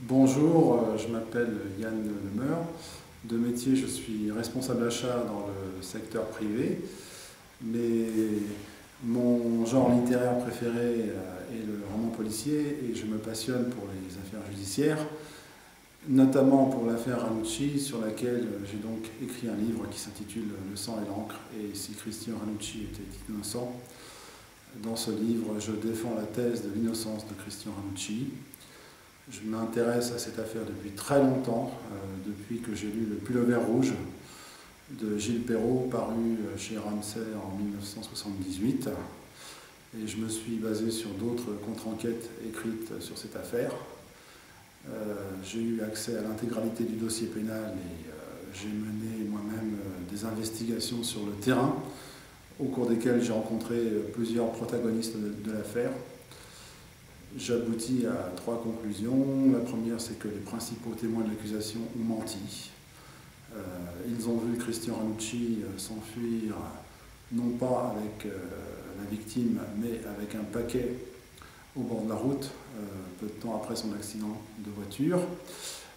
Bonjour, je m'appelle Yann Lemeur. De métier, je suis responsable achat dans le secteur privé, mais mon genre littéraire préféré est le roman policier et je me passionne pour les affaires judiciaires, notamment pour l'affaire Ranucci, sur laquelle j'ai donc écrit un livre qui s'intitule Le sang et l'encre et si Christian Ranucci était innocent. Dans ce livre, je défends la thèse de l'innocence de Christian Ranucci. Je m'intéresse à cette affaire depuis très longtemps, depuis que j'ai lu Le Pullover rouge de Gilles Perrault, paru chez Ramsay en 1978. Et je me suis basé sur d'autres contre-enquêtes écrites sur cette affaire. J'ai eu accès à l'intégralité du dossier pénal et j'ai mené moi-même des investigations sur le terrain, au cours desquelles j'ai rencontré plusieurs protagonistes de l'affaire. J'aboutis à 3 conclusions. La première, c'est que les principaux témoins de l'accusation ont menti. Ils ont vu Christian Ranucci s'enfuir, non pas avec la victime, mais avec un paquet au bord de la route, peu de temps après son accident de voiture.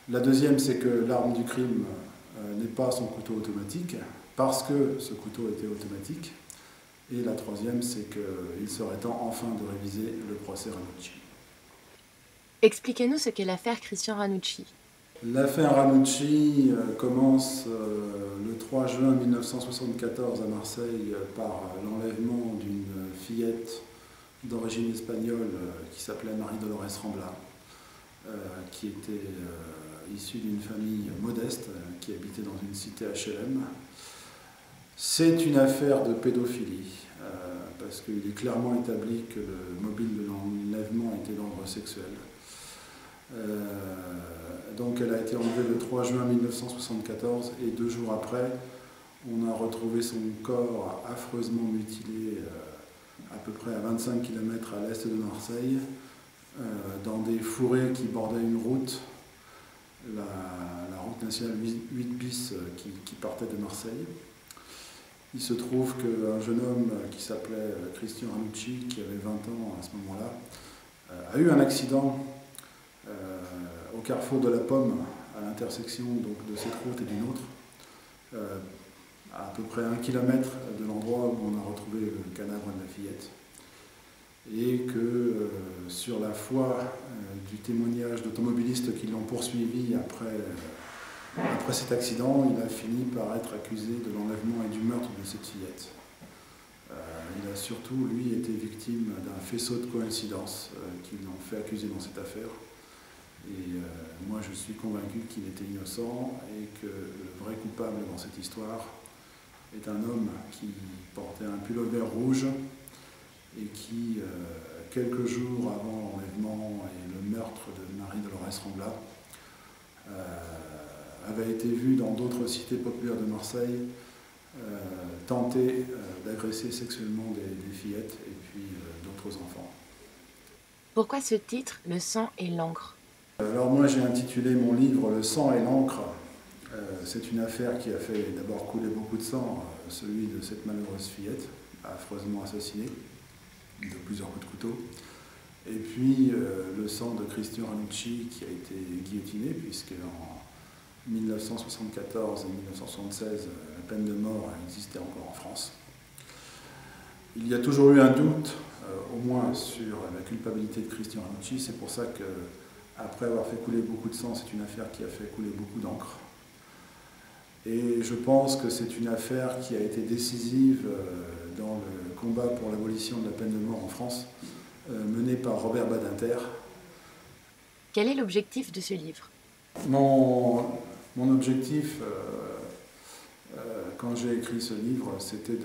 La deuxième, c'est que l'arme du crime n'est pas son couteau automatique, parce que ce couteau était automatique. Et la troisième, c'est qu'il serait temps enfin de réviser le procès Ranucci. Expliquez-nous ce qu'est l'affaire Christian Ranucci. L'affaire Ranucci commence le 3 juin 1974 à Marseille par l'enlèvement d'une fillette d'origine espagnole qui s'appelait Marie-Dolores Rambla, qui était issue d'une famille modeste qui habitait dans une cité HLM. C'est une affaire de pédophilie, parce qu'il est clairement établi que le mobile de l'enlèvement était d'ordre sexuel. Donc elle a été enlevée le 3 juin 1974 et 2 jours après, on a retrouvé son corps affreusement mutilé à peu près à 25 km à l'est de Marseille, dans des fourrés qui bordaient une route, la route nationale 8 bis qui partait de Marseille. Il se trouve qu'un jeune homme qui s'appelait Christian Ranucci, qui avait 20 ans à ce moment-là, a eu un accident au carrefour de la Pomme, à l'intersection de cette route et d'une autre, à peu près 1 km de l'endroit où on a retrouvé le cadavre de la fillette. Et que sur la foi du témoignage d'automobilistes qui l'ont poursuivi après cet accident, il a fini par être accusé de l'enlèvement et du meurtre de cette fillette. Il a surtout, lui, été victime d'un faisceau de coïncidences qui l'ont fait accuser dans cette affaire. Et moi, je suis convaincu qu'il était innocent et que le vrai coupable dans cette histoire est un homme qui portait un pullover rouge et qui, quelques jours avant l'enlèvement et le meurtre de Marie-Dolores Rambla, avait été vu dans d'autres cités populaires de Marseille tenter d'agresser sexuellement des fillettes et puis d'autres enfants. Pourquoi ce titre, Le sang et l'encre ? Alors moi j'ai intitulé mon livre Le sang et l'encre. C'est une affaire qui a fait d'abord couler beaucoup de sang, celui de cette malheureuse fillette, affreusement assassinée, de plusieurs coups de couteau. Et puis le sang de Christian Ranucci qui a été guillotiné, puisque en 1974 et 1976, la peine de mort existait encore en France. Il y a toujours eu un doute, au moins sur la culpabilité de Christian Ranucci. C'est pour ça que, après avoir fait couler beaucoup de sang, c'est une affaire qui a fait couler beaucoup d'encre. Et je pense que c'est une affaire qui a été décisive dans le combat pour l'abolition de la peine de mort en France, mené par Robert Badinter. Quel est l'objectif de ce livre ? Mon objectif, quand j'ai écrit ce livre, c'était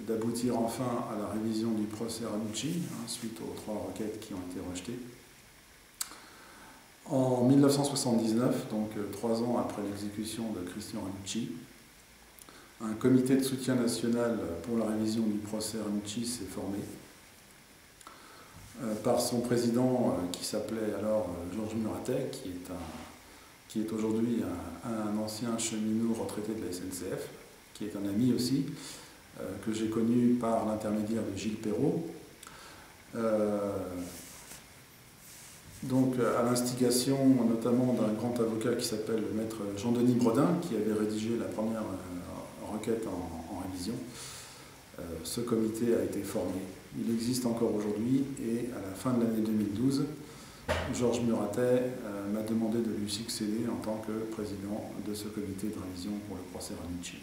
d'aboutir enfin à la révision du procès Ranucci, suite aux 3 requêtes qui ont été rejetées. En 1979, donc 3 ans après l'exécution de Christian Ranucci, un comité de soutien national pour la révision du procès Ranucci s'est formé par son président qui s'appelait alors Georges Muratet, qui est aujourd'hui un ancien cheminot retraité de la SNCF, qui est un ami aussi, que j'ai connu par l'intermédiaire de Gilles Perrault. Donc à l'instigation notamment d'un grand avocat qui s'appelle maître Jean-Denis Bredin, qui avait rédigé la première requête en révision, ce comité a été formé. Il existe encore aujourd'hui et à la fin de l'année 2012, Georges Muratet m'a demandé de lui succéder en tant que président de ce comité de révision pour le procès Ranucci.